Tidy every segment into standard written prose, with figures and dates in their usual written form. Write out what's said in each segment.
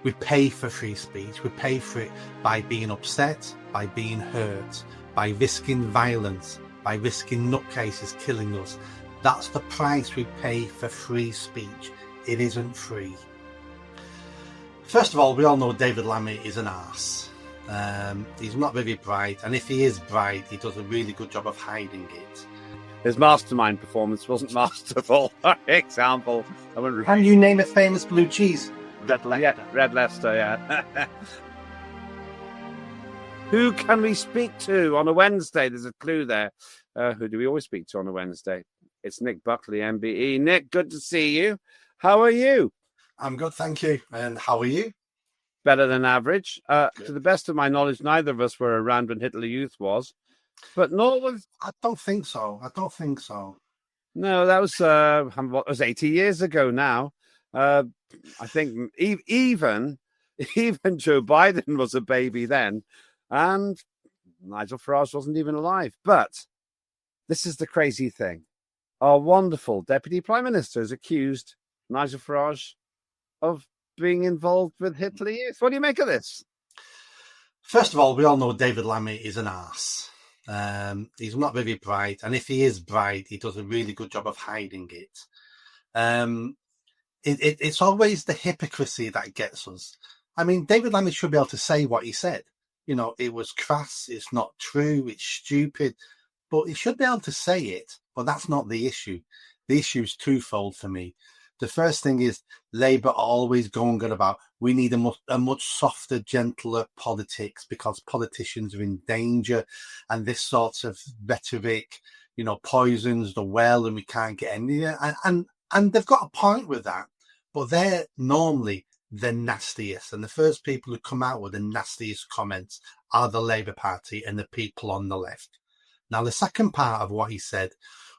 We pay for free speech. We pay for it by being upset, by being hurt, by risking violence, by risking nutcases killing us. That's the price we pay for free speech. It isn't free. First of all, we all know David Lammy is an arse. He's not very bright, and if he is bright, he does a really good job of hiding it. His mastermind performance wasn't masterful. For example, Can you name a famous blue cheese? Red Leicester, yeah. Who can we speak to on a Wednesday? There's a clue there. Who do we always speak to on a Wednesday? It's Nick Buckley, MBE. Nick, good to see you. How are you? I'm good, thank you. And how are you? Better than average. To the best of my knowledge, neither of us were around when Hitler Youth was. But nor was... I don't think so. No, that was, what was 80 years ago now. I think even Joe Biden was a baby then. And Nigel Farage wasn't even alive. But this is the crazy thing. Our wonderful Deputy Prime Minister has accused Nigel Farage of being involved with Hitler Youth. What do you make of this? First of all, we all know David Lammy is an arse. He's not very bright, and if he is bright, he does a really good job of hiding it. It's always the hypocrisy that gets us. I mean, David Lammy should be able to say what he said. You know, it was crass, it's not true, it's stupid, but he should be able to say it. But that's not the issue. The issue is twofold for me. The first thing is Labour always going on about we need a much softer, gentler politics because politicians are in danger, and this sort of rhetoric, you know, poisons the well and we can't get anywhere. And they've got a point with that, but they're normally the nastiest. And the first people who come out with the nastiest comments are the Labour Party and the people on the left. Now, the second part of what he said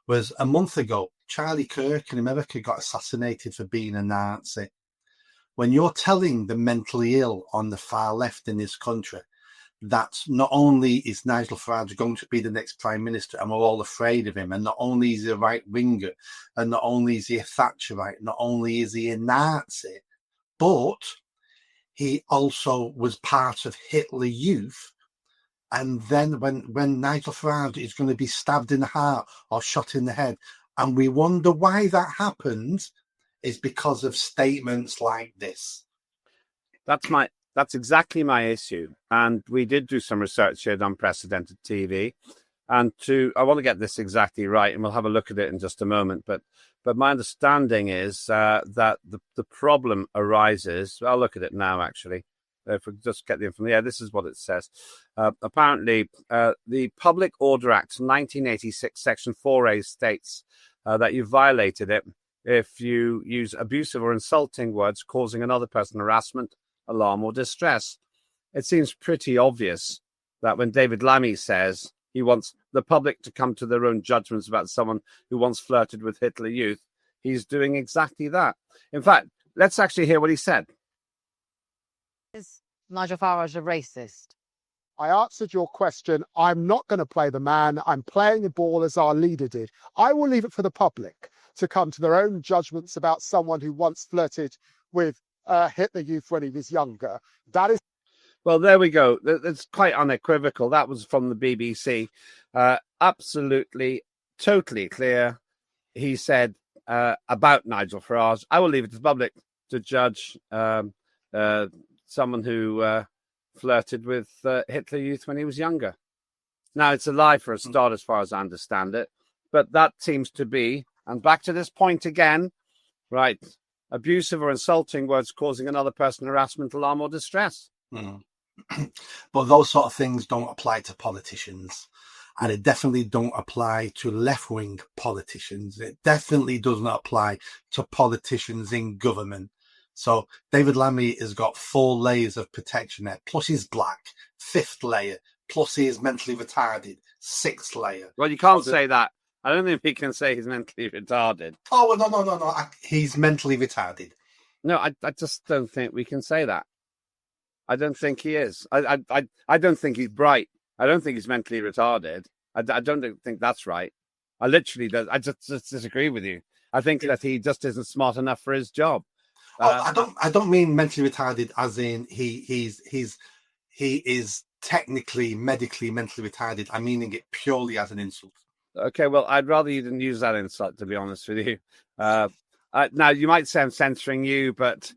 was a month ago, Charlie Kirk in America got assassinated for being a Nazi. When you're telling the mentally ill on the far left in this country that not only is Nigel Farage going to be the next Prime Minister and we're all afraid of him, and not only is he a right-winger, and not only is he a Thatcherite, not only is he a Nazi, but he also was part of Hitler Youth. And then when Nigel Farage is going to be stabbed in the heart or shot in the head, and we wonder why that happened, is because of statements like this. That's exactly my issue. And we did do some research here at Unprecedented TV. And I want to get this exactly right, and we'll have a look at it in just a moment. But my understanding is that the problem arises. I'll look at it now, actually. If we just get the information. Yeah, this is what it says. Apparently, the Public Order Act 1986, Section 4A states that you violated it if you use abusive or insulting words causing another person harassment, alarm, or distress. It seems pretty obvious that when David Lammy says he wants the public to come to their own judgments about someone who once flirted with Hitler Youth, he's doing exactly that. In fact, let's actually hear what he said. Is Nigel Farage a racist? I answered your question. I'm not going to play the man. I'm playing the ball as our leader did. I will leave it for the public to come to their own judgments about someone who once flirted with Hitler Youth when he was younger. That is... Well, there we go. That's quite unequivocal. That was from the BBC. Absolutely, totally clear. He said about Nigel Farage, I will leave it to the public to judge someone who flirted with Hitler Youth when he was younger. Now, it's a lie for a start, as far as I understand it. But that seems to be, and back to this point again, right, abusive or insulting words causing another person harassment, alarm, or distress. Mm. But those sort of things don't apply to politicians. And it definitely don't apply to left-wing politicians. It definitely does not apply to politicians in government. So David Lammy has got 4 layers of protection there. Plus he's black. 5th layer. Plus he is mentally retarded. 6th layer. Well, you can't say that. I don't think we can say he's mentally retarded. Oh, no. He's mentally retarded. No, I just don't think we can say that. I don't think he is. I don't think he's bright. I don't think he's mentally retarded. I don't think that's right. I just disagree with you. I think that he just isn't smart enough for his job. I don't mean mentally retarded as in he is technically, medically, mentally retarded. I'm meaning it purely as an insult. Okay, well, I'd rather you didn't use that insult, to be honest with you. Now, you might say I'm censoring you, but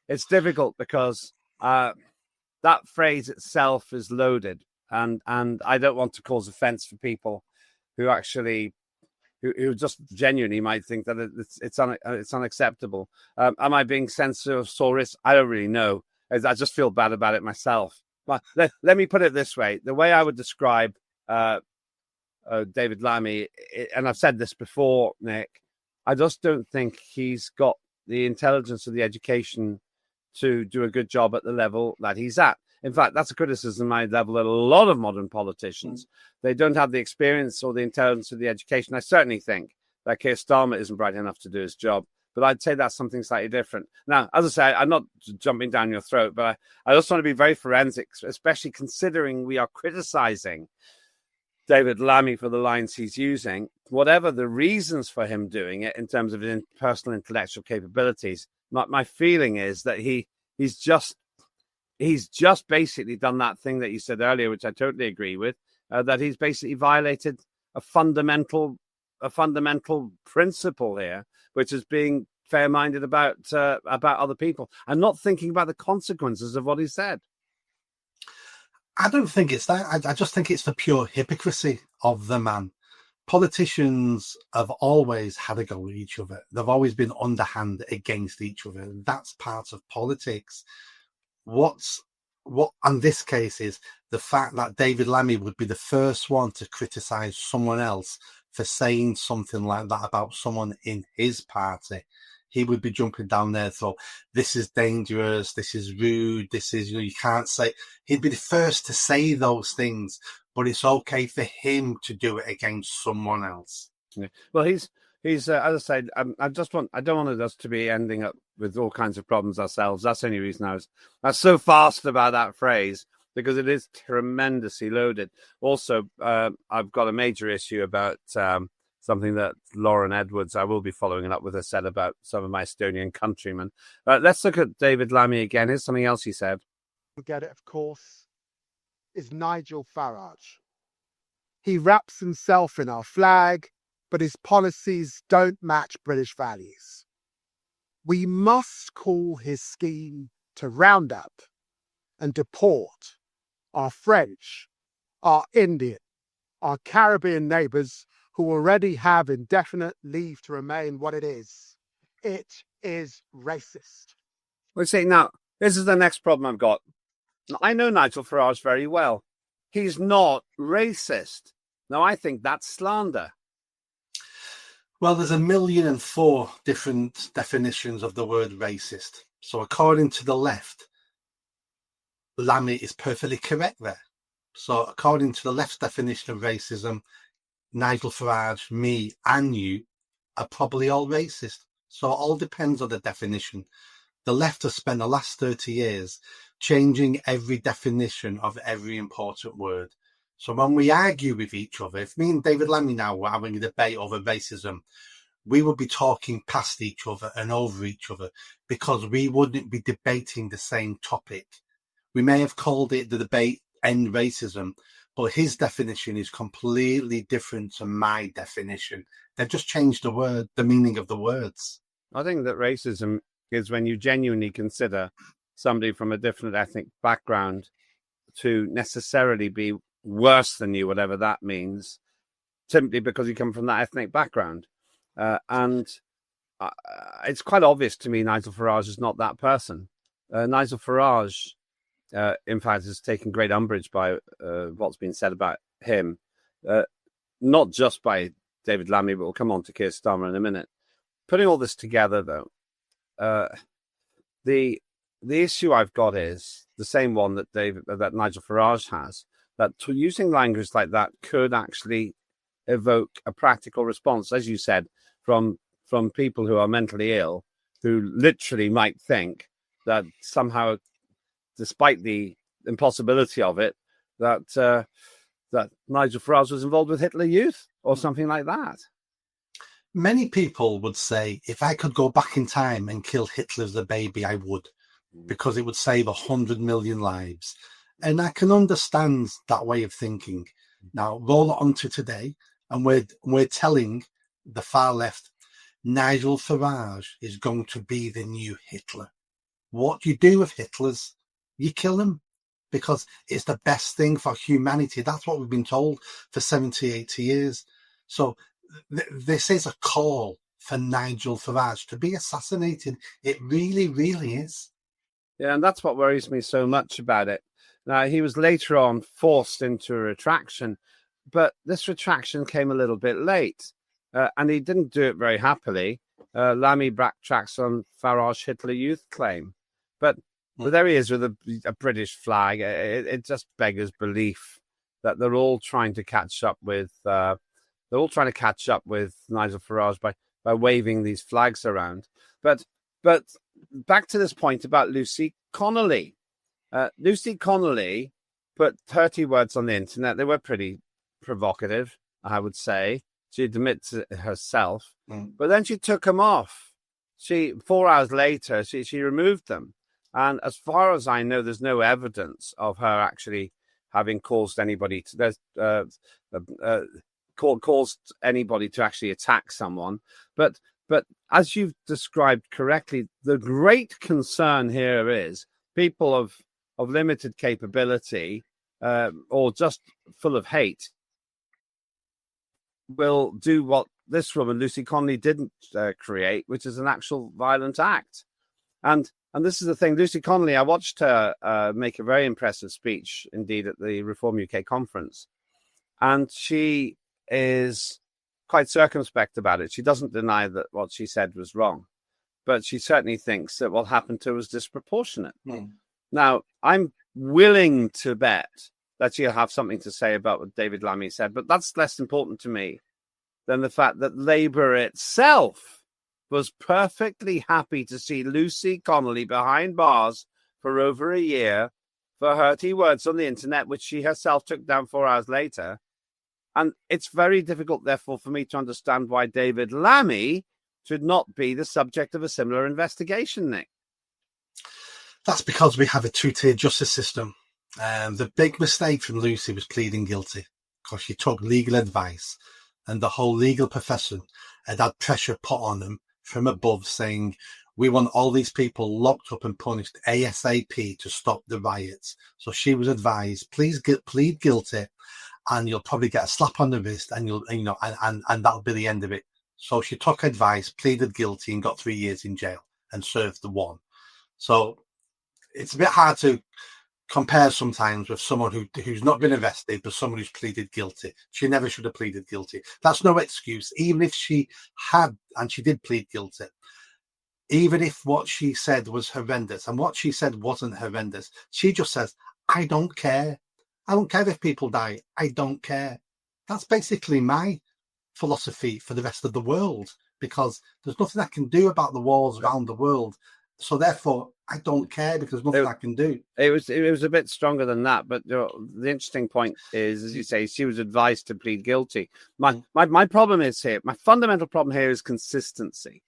it's difficult because that phrase itself is loaded, and I don't want to cause offence for people who actually who just genuinely might think that it's unacceptable. Am I being censorious? I don't really know. I just feel bad about it myself. But let me put it this way: the way I would describe David Lammy, and I've said this before, Nick, I just don't think he's got the intelligence or the education to do a good job at the level that he's at. In fact, that's a criticism I level at a lot of modern politicians. They don't have the experience or the intelligence or the education. I certainly think that Keir Starmer isn't bright enough to do his job, but I'd say that's something slightly different. Now, as I say, I'm not jumping down your throat, but I just want to be very forensic, especially considering we are criticizing David Lammy for the lines he's using. Whatever the reasons for him doing it in terms of his personal intellectual capabilities, my feeling is that he's just basically done that thing that you said earlier, which I totally agree with, that he's basically violated a fundamental principle here, which is being fair-minded about other people and not thinking about the consequences of what he said. I don't think it's that. I just think it's the pure hypocrisy of the man. Politicians have always had a go at each other. They've always been underhand against each other. That's part of politics. What in this case is the fact that David Lammy would be the first one to criticize someone else for saying something like that about someone in his party. He would be jumping down there, so this is dangerous, this is rude, this is, you can't say. He'd be the first to say those things, but it's okay for him to do it against someone else. Yeah. Well, he's as I said, I don't want us to be ending up with all kinds of problems ourselves. That's the only reason I was so fast about that phrase, because it is tremendously loaded. Also, I've got a major issue about something that Lauren Edwards, I will be following it up with, her said about some of my Estonian countrymen. Let's look at David Lammy again. Here's something else he said. Get it, of course, is Nigel Farage. He wraps himself in our flag, but his policies don't match British values. We must call his scheme to round up and deport our French, our Indian, our Caribbean neighbours who already have indefinite leave to remain what it is. It is racist. Well, see, now, this is the next problem I've got. I know Nigel Farage very well. He's not racist. Now, I think that's slander. Well, there's 1,000,004 different definitions of the word racist. So according to the left, Lammy is perfectly correct there. So according to the left's definition of racism, Nigel Farage, me and you are probably all racist. So it all depends on the definition. The left has spent the last 30 years changing every definition of every important word. So when we argue with each other, if me and David Lammy now were having a debate over racism, we would be talking past each other and over each other because we wouldn't be debating the same topic. We may have called it the debate End Racism, but his definition is completely different to my definition. They've just changed the meaning of the words. I think that racism is when you genuinely consider somebody from a different ethnic background to necessarily be worse than you, whatever that means, simply because you come from that ethnic background. And it's quite obvious to me Nigel Farage is not that person. Nigel Farage, in fact, has taken great umbrage by what's been said about him, not just by David Lammy, but we'll come on to Keir Starmer in a minute. Putting all this together, though, the issue I've got is the same one that Nigel Farage has, that using language like that could actually evoke a practical response, as you said, from people who are mentally ill, who literally might think that somehow, despite the impossibility of it, that Nigel Farage was involved with Hitler Youth or something like that. Many people would say, if I could go back in time and kill Hitler as a baby, I would, because it would save 100 million lives. And I can understand that way of thinking. Now, roll it on to today, and we're telling the far left, Nigel Farage is going to be the new Hitler. What you do with Hitler's, you kill him, because it's the best thing for humanity. That's what we've been told for 70, 80 years. So this is a call for Nigel Farage to be assassinated. It really, really is. Yeah, and that's what worries me so much about it. Now, he was later on forced into a retraction, but this retraction came a little bit late, and he didn't do it very happily. Lammy backtracks on Farage Hitler Youth claim. But there he is with a British flag. It just beggars belief that they're all trying to catch up with Nigel Farage by waving these flags around. But back to this point about Lucy Connolly. Lucy Connolly put 30 words on the internet. They were pretty provocative, I would say. She admits it herself. But then she took them off. 4 hours later, she removed them. And as far as I know, there's no evidence of her actually having caused anybody to caused anybody to actually attack someone. But as you've described correctly, the great concern here is people of limited capability or just full of hate will do what this woman, Lucy Connolly, didn't create, which is an actual violent act. And this is the thing. Lucy Connolly, I watched her make a very impressive speech, indeed, at the Reform UK conference. And she is quite circumspect about it. She doesn't deny that what she said was wrong, but she certainly thinks that what happened to her was disproportionate. Now, I'm willing to bet that she'll have something to say about what David Lammy said, but that's less important to me than the fact that Labour itself was perfectly happy to see Lucy Connolly behind bars for over a year for hurty words on the internet, which she herself took down 4 hours later. And it's very difficult, therefore, for me to understand why David Lammy should not be the subject of a similar investigation, Nick. That's because we have a two-tier justice system. The big mistake from Lucy was pleading guilty, because she took legal advice, and the whole legal profession had pressure put on them from above saying, we want all these people locked up and punished ASAP to stop the riots. So she was advised, please plead guilty, and you'll probably get a slap on the wrist, and and that'll be the end of it. So she took advice, pleaded guilty, and got 3 years in jail and served the 1. So it's a bit hard to compare sometimes with someone who's not been arrested, but someone who's pleaded guilty. She never should have pleaded guilty. That's no excuse, even if she had, and she did plead guilty. Even if what she said was horrendous, and what she said wasn't horrendous, she just says, I don't care. I don't care if people die. I don't care. That's basically my philosophy for the rest of the world, because there's nothing I can do about the wars around the world. So therefore, I don't care, because nothing I can do. It was a bit stronger than that, but the interesting point is, as you say, she was advised to plead guilty. My problem is here. My fundamental problem here is consistency.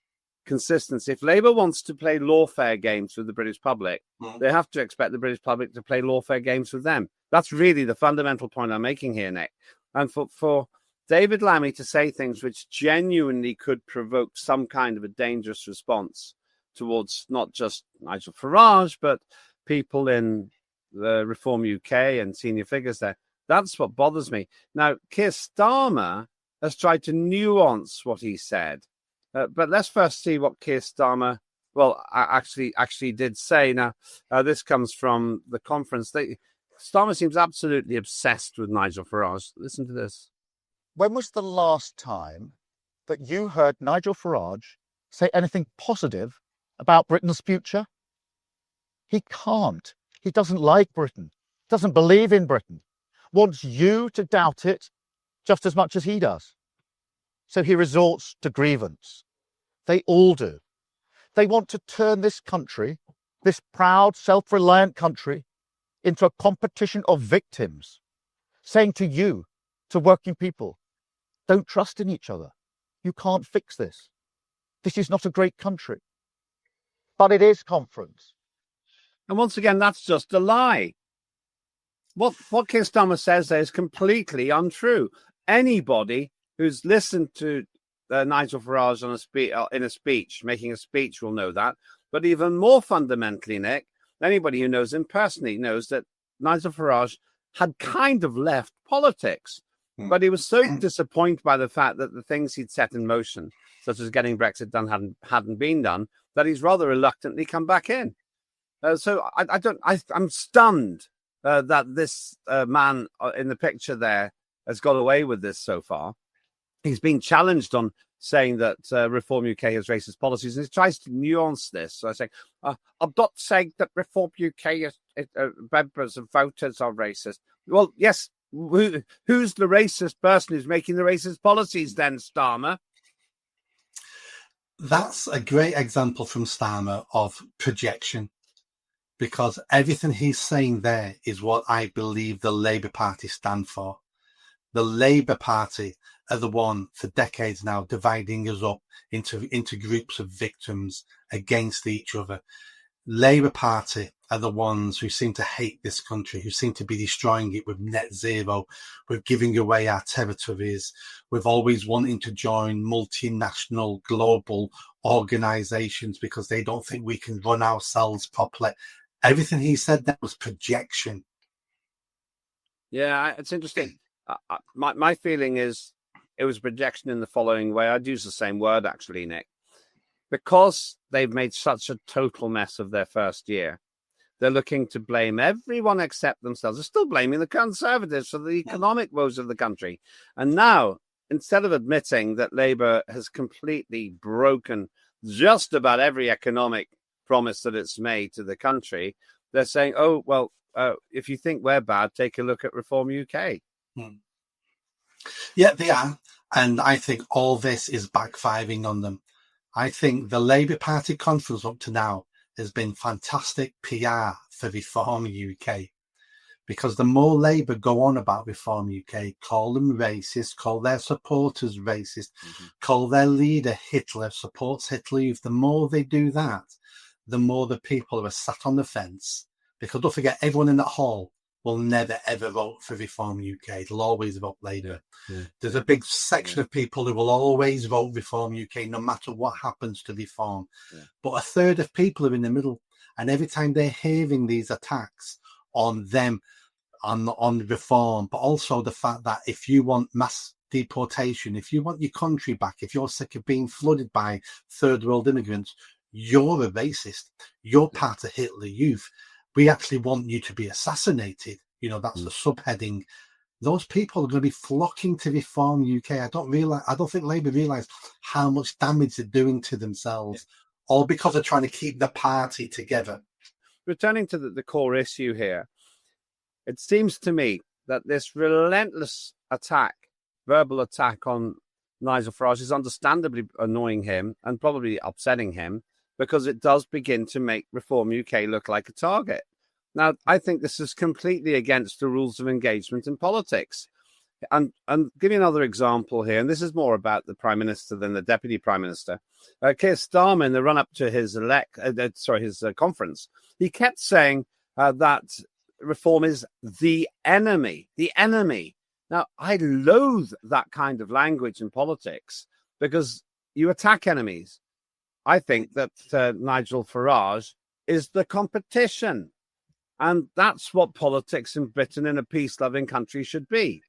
If Labour wants to play lawfare games with the British public, they have to expect the British public to play lawfare games with them. That's really the fundamental point I'm making here, Nick. And for David Lammy to say things which genuinely could provoke some kind of a dangerous response towards not just Nigel Farage, but people in the Reform UK and senior figures there, that's what bothers me. Now, Keir Starmer has tried to nuance what he said. But let's first see what Keir Starmer, actually did say. Now, this comes from the conference. Starmer seems absolutely obsessed with Nigel Farage. Listen to this. When was the last time that you heard Nigel Farage say anything positive about Britain's future? He can't. He doesn't like Britain, doesn't believe in Britain, wants you to doubt it just as much as he does. So he resorts to grievance. They all do. They want to turn this country, this proud, self-reliant country, into a competition of victims, saying to you, to working people, don't trust in each other. You can't fix this. This is not a great country. But it is conference. And once again, that's just a lie. What Keir Starmer says there is completely untrue. Anybody who's listened to Nigel Farage in a speech, making a speech, will know that. But even more fundamentally, Nick, anybody who knows him personally knows that Nigel Farage had kind of left politics. But he was so disappointed by the fact that the things he'd set in motion, such as getting Brexit done, hadn't been done, that he's rather reluctantly come back in. So I'm stunned that this man in the picture there has got away with this so far. He's been challenged on saying that Reform UK has racist policies, and he tries to nuance this. So I say, I'm not saying that Reform UK members and voters are racist. Well, yes, who's the racist person who's making the racist policies then, Starmer? That's a great example from Starmer of projection, because everything he's saying there is what I believe the Labour Party stand for. The Labour Party are the one for decades now dividing us up into groups of victims against each other. Labour Party are the ones who seem to hate this country, who seem to be destroying it with net zero, with giving away our territories, with always wanting to join multinational global organisations because they don't think we can run ourselves properly. Everything he said there was projection. Yeah, it's interesting. My feeling is it was projection in the following way. I'd use the same word, actually, Nick. Because they've made such a total mess of their first year, they're looking to blame everyone except themselves. They're still blaming the Conservatives for the economic woes of the country. And now, instead of admitting that Labour has completely broken just about every economic promise that it's made to the country, they're saying, oh, well, if you think we're bad, take a look at Reform UK. Yeah, they are. And I think all this is backfiring on them. I think the Labour Party conference up to now has been fantastic PR for Reform UK, because the more Labour go on about Reform UK, call them racist, call their supporters racist, call their leader Hitler, supports Hitler Youth, the more they do that, the more the people are sat on the fence. Because don't forget, everyone in that hall will never, ever vote for Reform UK. They'll always vote Labour. Yeah. There's a big section of people who will always vote Reform UK, no matter what happens to Reform. Yeah. But a third of people are in the middle. And every time they're hearing these attacks on them, on Reform, but also the fact that if you want mass deportation, if you want your country back, if you're sick of being flooded by third world immigrants, you're a racist. You're part of Hitler Youth. We actually want you to be assassinated. You know, that's the subheading. Those people are going to be flocking to Reform UK. I don't think Labour realise how much damage they're doing to themselves, all because they're trying to keep the party together. Returning to the core issue here, it seems to me that this relentless attack, verbal attack on Nigel Farage is understandably annoying him and probably upsetting him, because it does begin to make Reform UK look like a target. Now, I think this is completely against the rules of engagement in politics. And give you another example here, and this is more about the Prime Minister than the Deputy Prime Minister. Keir Starmer, in the run-up to his conference, he kept saying that Reform is the enemy. The enemy. Now, I loathe that kind of language in politics, because you attack enemies. I think that Nigel Farage is the competition. And that's what politics in Britain in a peace-loving country should be.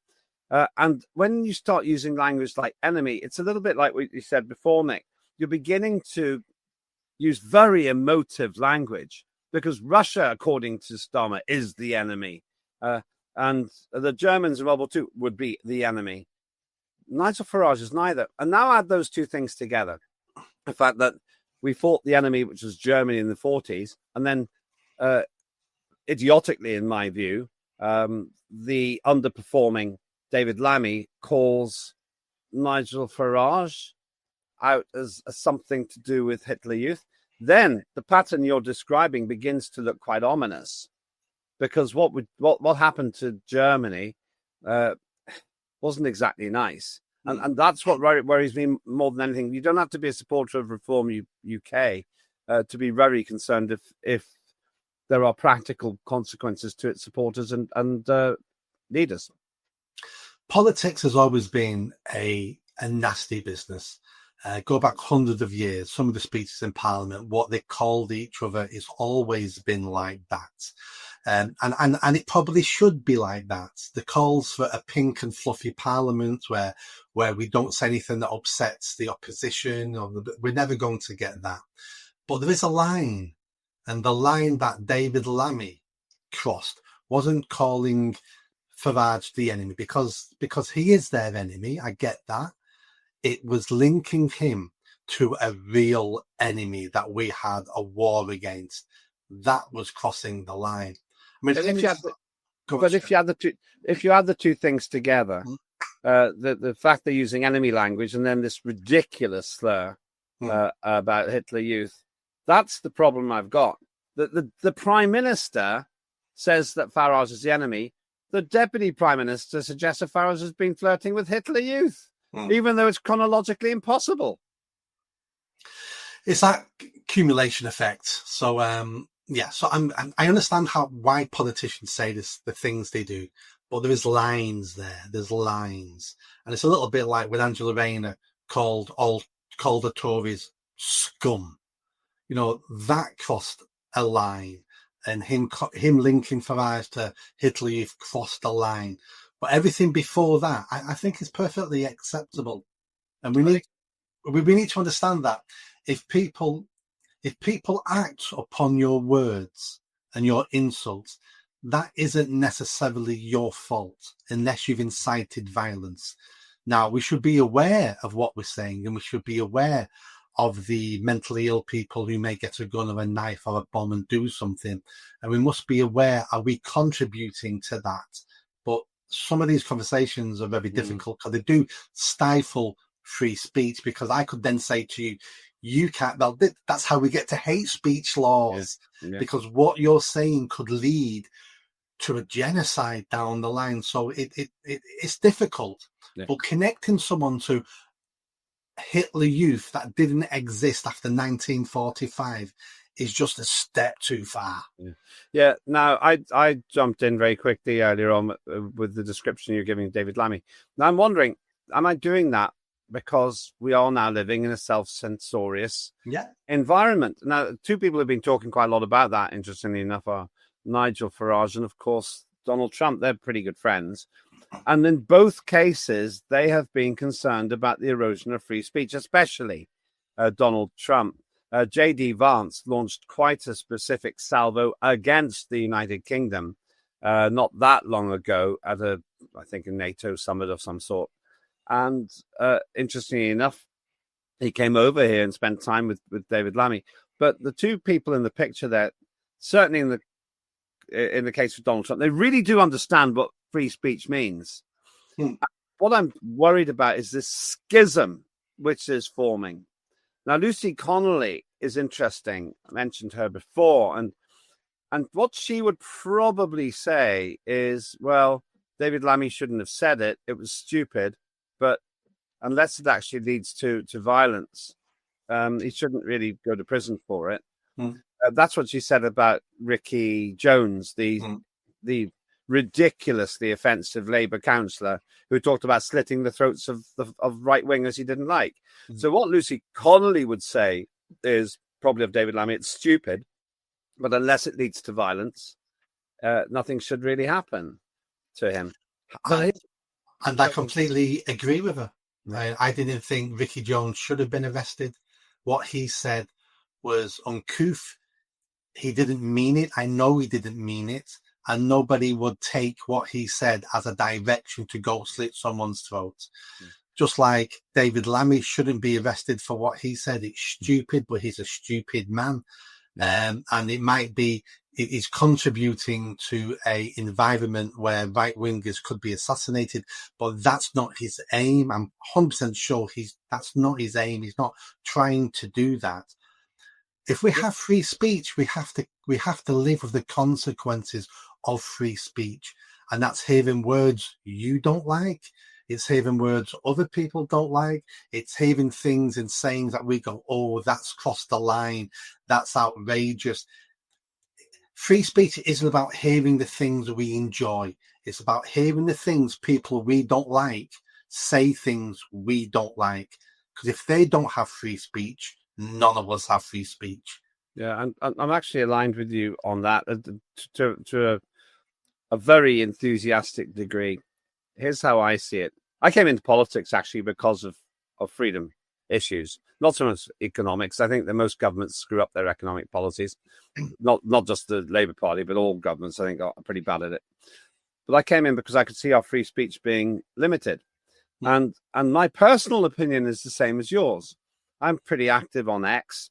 And when you start using language like enemy, it's a little bit like what you said before, Nick. You're beginning to use very emotive language, because Russia, according to Starmer, is the enemy. And the Germans in World War II would be the enemy. Nigel Farage is neither. And now add those two things together. The fact that we fought the enemy, which was Germany in the 40s, and then idiotically, in my view, the underperforming David Lammy calls Nigel Farage out as something to do with Hitler Youth. Then the pattern you're describing begins to look quite ominous, because what happened to Germany wasn't exactly nice. And that's what worries me more than anything. You don't have to be a supporter of Reform UK to be very concerned if there are practical consequences to its supporters and leaders. Politics has always been a nasty business. Go back hundreds of years, some of the speeches in Parliament, what they called each other, is always been like that. And it probably should be like that. The calls for a pink and fluffy Parliament where we don't say anything that upsets the opposition, we're never going to get that. But there is a line, and the line that David Lammy crossed wasn't calling Farage the enemy because he is their enemy. I get that. It was linking him to a real enemy that we had a war against. That was crossing the line. I mean, if you add the two things together, the fact they're using enemy language and then this ridiculous slur about Hitler Youth, that's the problem I've got. The Prime Minister says that Farage is the enemy. The Deputy Prime Minister suggests that Farage has been flirting with Hitler Youth. Even though it's chronologically impossible. It's that accumulation effect. So, so I understand why politicians say the things they do, but there is lines there. There's lines. And it's a little bit like when Angela Rayner called the Tories scum. You know, that crossed a line, and him linking Farage to Hitler Youth crossed a line. But everything before that, I think, is perfectly acceptable, and we need to understand that if people act upon your words and your insults, that isn't necessarily your fault unless you've incited violence. Now, we should be aware of what we're saying, and we should be aware of the mentally ill people who may get a gun or a knife or a bomb and do something, and we must be aware: are we contributing to that? But some of these conversations are very difficult because they do stifle free speech, because I could then say to you, you can't, well, that's how we get to hate speech laws, because what you're saying could lead to a genocide down the line. So it's difficult, but connecting someone to Hitler Youth that didn't exist after 1945 is just a step too far. Yeah. Now, I jumped in very quickly earlier on with the description you're giving David Lammy. Now, I'm wondering, am I doing that because we are now living in a self-censorious environment? Now, two people have been talking quite a lot about that, interestingly enough, are Nigel Farage and, of course, Donald Trump. They're pretty good friends. And in both cases, they have been concerned about the erosion of free speech, especially Donald Trump. J.D. Vance launched quite a specific salvo against the United Kingdom not that long ago at I think a NATO summit of some sort. And interestingly enough, he came over here and spent time with David Lammy. But the two people in the picture there, certainly in the case of Donald Trump, they really do understand what free speech means. What I'm worried about is this schism which is forming. Now, Lucy Connolly is interesting. I mentioned her before. And what she would probably say is, well, David Lammy shouldn't have said it. It was stupid. But unless it actually leads to violence, he shouldn't really go to prison for it. That's what she said about Ricky Jones, the ridiculously offensive Labour councillor who talked about slitting the throats of right-wingers he didn't like. So what Lucy Connolly would say is probably of David Lammy, it's stupid, but unless it leads to violence, nothing should really happen to him. And I completely agree with her. I didn't think Ricky Jones should have been arrested. What he said was uncouth. He didn't mean it. I know he didn't mean it. And nobody would take what he said as a direction to go slit someone's throat. Just like David Lammy shouldn't be arrested for what he said. It's stupid, but he's a stupid man. And it might be, he's contributing to a environment where right-wingers could be assassinated, but that's not his aim. I'm 100% sure that's not his aim. He's not trying to do that. If we have free speech, we have to live with the consequences of free speech. And that's hearing words you don't like, It's hearing words other people don't like. It's hearing things and sayings that we go, oh, that's crossed the line. That's outrageous. Free speech isn't about hearing the things we enjoy. It's about hearing the things people we don't like say things we don't like. Because if they don't have free speech, none of us have free speech. Yeah, and I'm actually aligned with you on that to a very enthusiastic degree. Here's how I see it. I came into politics actually because of freedom issues, not so much economics. I think that most governments screw up their economic policies, not just the Labour Party, but all governments, I think, are pretty bad at it. But I came in because I could see our free speech being limited. And my personal opinion is the same as yours. I'm pretty active on X.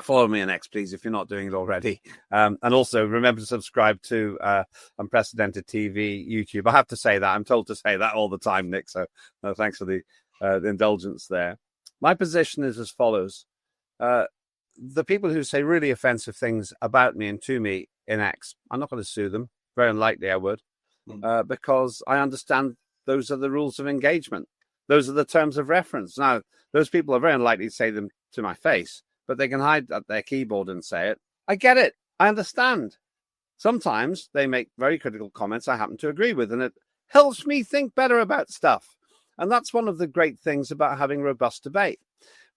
Follow me on X, please, if you're not doing it already. And also remember to subscribe to Unprecedented TV, YouTube. I have to say that. I'm told to say that all the time, Nick. So thanks for the indulgence there. My position is as follows. The people who say really offensive things about me and to me in X, I'm not going to sue them. Very unlikely I would, because I understand those are the rules of engagement. Those are the terms of reference. Now, those people are very unlikely to say them to my face, but they can hide at their keyboard and say it. I get it. I understand. Sometimes they make very critical comments I happen to agree with, and it helps me think better about stuff. And that's one of the great things about having robust debate.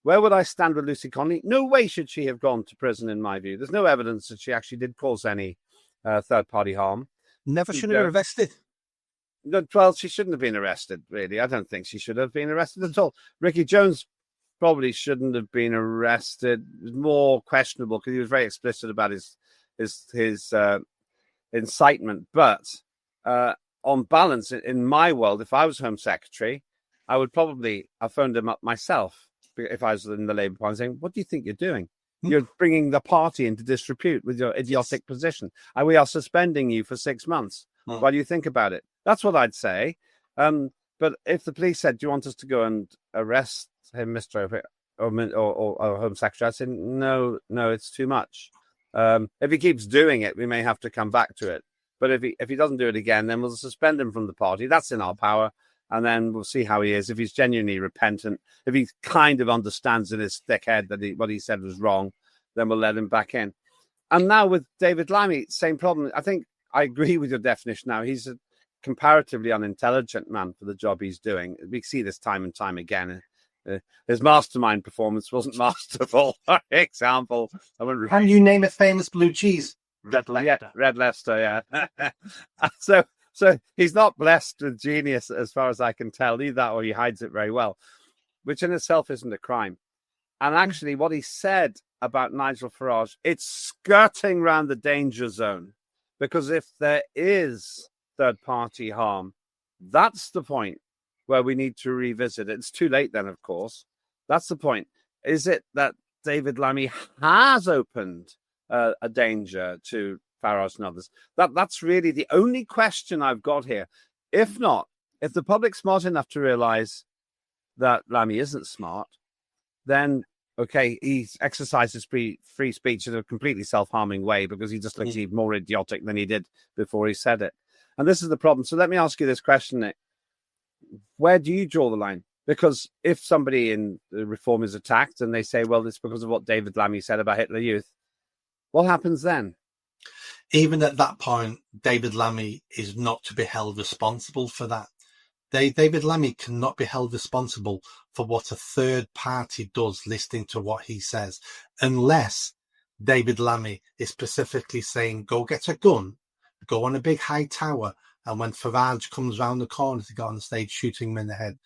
Where would I stand with Lucy Connolly? No way should she have gone to prison, in my view. There's no evidence that she actually did cause any third-party harm. Never should have been arrested. Well, she shouldn't have been arrested, really. I don't think she should have been arrested at all. Ricky Jones probably shouldn't have been arrested. It was more questionable because he was very explicit about his incitement. But on balance, in my world, if I was Home Secretary, I would probably have phoned him up myself if I was in the Labour Party, saying, "What do you think you're doing? You're bringing the party into disrepute with your idiotic position. We are suspending you for 6 months. Why do you think about it?" That's what I'd say. But if the police said, "Do you want us to go and arrest him, Mr. or Home Secretary?" I'd say, no, it's too much. If he keeps doing it, we may have to come back to it. But if he doesn't do it again, then we'll suspend him from the party. That's in our power. And then we'll see how he is. If he's genuinely repentant, if he kind of understands in his thick head that what he said was wrong, then we'll let him back in. And now with David Lammy, same problem. I think I agree with your definition now. He's a comparatively unintelligent man for the job he's doing. We see this time and time again. His mastermind performance wasn't masterful. For example, Can you name a famous blue cheese? Red Leicester. Yeah, Red Leicester, yeah. So he's not blessed with genius as far as I can tell, either, or he hides it very well, which in itself isn't a crime. And actually what he said about Nigel Farage, it's skirting around the danger zone, because if there is third-party harm, that's the point where we need to revisit it. It's too late then, of course. That's the point. Is it that David Lammy has opened a danger to Farage and others? That's really the only question I've got here. If not, if the public's smart enough to realise that Lammy isn't smart, then, okay, he exercises free speech in a completely self-harming way because he just looks even more idiotic than he did before he said it. And this is the problem. So let me ask you this question, Nick. Where do you draw the line? Because if somebody in the Reform is attacked and they say, well, it's because of what David Lammy said about Hitler Youth, what happens then? Even at that point, David Lammy is not to be held responsible for that. David Lammy cannot be held responsible for what a third party does listening to what he says, unless David Lammy is specifically saying, go get a gun, go on a big high tower, and when Farage comes round the corner to get on the stage, shooting him in the head.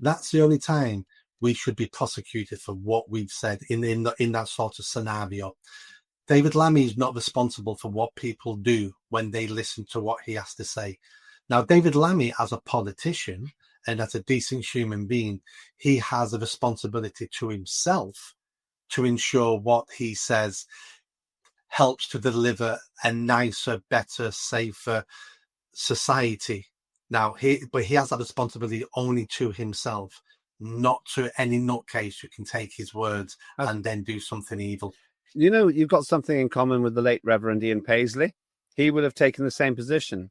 That's the only time we should be prosecuted for what we've said in that sort of scenario. David Lammy is not responsible for what people do when they listen to what he has to say. Now, David Lammy, as a politician and as a decent human being, he has a responsibility to himself to ensure what he says helps to deliver a nicer, better, safer society. Now, but he has that responsibility only to himself, not to any nutcase who can take his words and then do something evil. You know, you've got something in common with the late Reverend Ian Paisley. He would have taken the same position.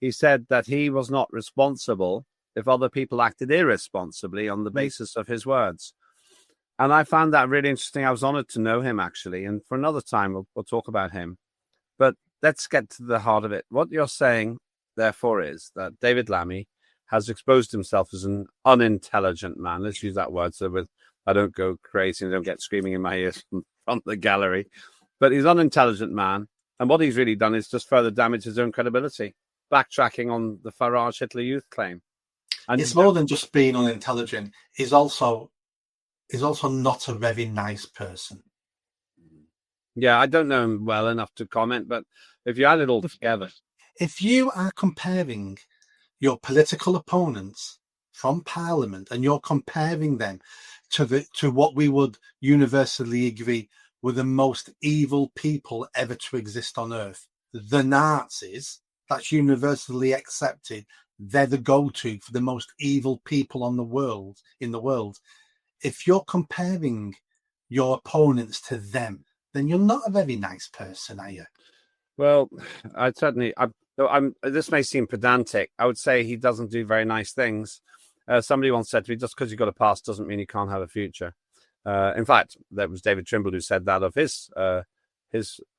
He said that he was not responsible if other people acted irresponsibly on the basis of his words. And I found that really interesting. I was honored to know him, actually. And for another time, we'll talk about him. But let's get to the heart of it. What you're saying, therefore, is that David Lammy has exposed himself as an unintelligent man. Let's use that word so I don't go crazy and don't get screaming in my ears from the gallery. But he's an unintelligent man. And what he's really done is just further damage his own credibility, backtracking on the Farage Hitler Youth claim. And it's more than just being unintelligent. He's also not a very nice person. Yeah, I don't know him well enough to comment, but if you add it all together. If you are comparing your political opponents from Parliament and you're comparing them to what we would universally agree were the most evil people ever to exist on earth, the Nazis, that's universally accepted. They're the go-to for the most evil people in the world. If you're comparing your opponents to them, then you're not a very nice person, are you? Well, this may seem pedantic. I would say he doesn't do very nice things. Somebody once said to me, just because you've got a past doesn't mean you can't have a future. In fact, that was David Trimble who said that of his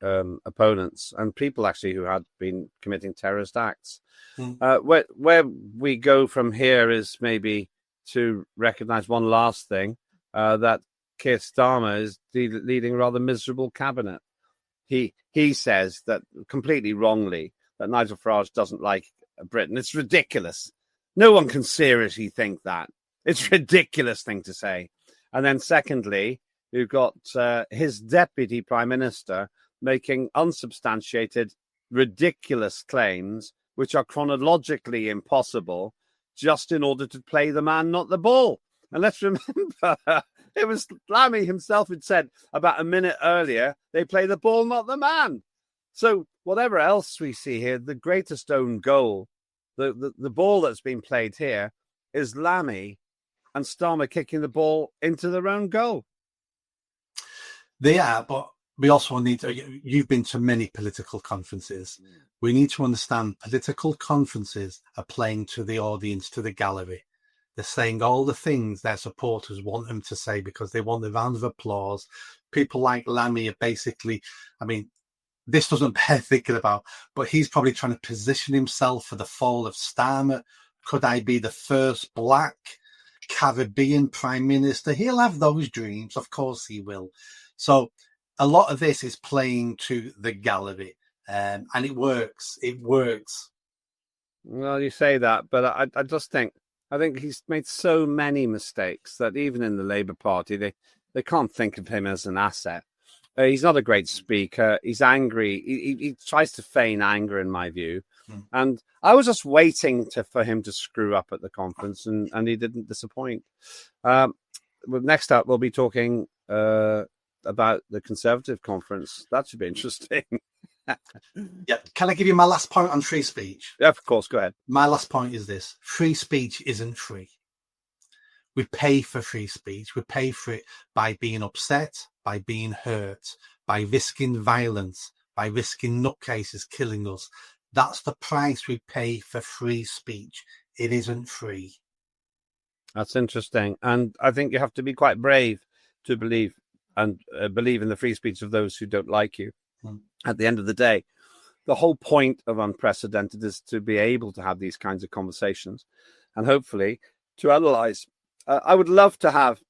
opponents and people actually who had been committing terrorist acts. Where we go from here is maybe to recognize one last thing, that Keir Starmer is leading a rather miserable cabinet. He says that completely wrongly that Nigel Farage doesn't like Britain. It's ridiculous. No one can seriously think that. It's a ridiculous thing to say. And then secondly, you've got his deputy prime minister making unsubstantiated, ridiculous claims, which are chronologically impossible, just in order to play the man, not the ball. And let's remember, it was Lammy himself had said about a minute earlier, they play the ball, not the man. So whatever else we see here, the greatest own goal, the ball that's been played here is Lammy and Starmer kicking the ball into their own goal. They are, but we also need to, you've been to many political conferences. We need to understand political conferences are playing to the audience, to the gallery. They're saying all the things their supporters want them to say because they want the round of applause. People like Lammy are basically, I mean, this doesn't bear thinking about, but he's probably trying to position himself for the fall of Starmer. Could I be the first black Caribbean prime minister? He'll have those dreams. Of course he will. So a lot of this is playing to the gallery, and it works. It works. Well, you say that, but I just think, he's made so many mistakes that even in the Labour Party, they can't think of him as an asset. He's not a great speaker. He's angry. He tries to feign anger, in my view. And I was just waiting for him to screw up at the conference, and he didn't disappoint. Next up, we'll be talking about the Conservative conference. That should be interesting. Yeah. Can I give you my last point on free speech? Yeah, of course. Go ahead. My last point is this. Free speech isn't free. We pay for free speech. We pay for it by being upset, by being hurt, by risking violence, by risking nutcases killing us. That's the price we pay for free speech. It isn't free. That's interesting. And I think you have to be quite brave to believe in the free speech of those who don't like you. At the end of the day, the whole point of Unprecedented is to be able to have these kinds of conversations and hopefully to analyze. I would love to have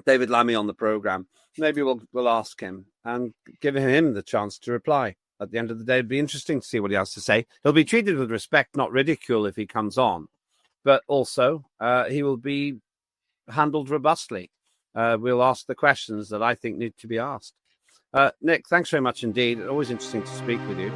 David Lammy on the program. Maybe we'll ask him and give him the chance to reply. At the end of the day, it'd be interesting to see what he has to say. He'll be treated with respect, not ridicule, if he comes on. But also, he will be handled robustly. We'll ask the questions that I think need to be asked. Nick, thanks very much indeed. Always interesting to speak with you.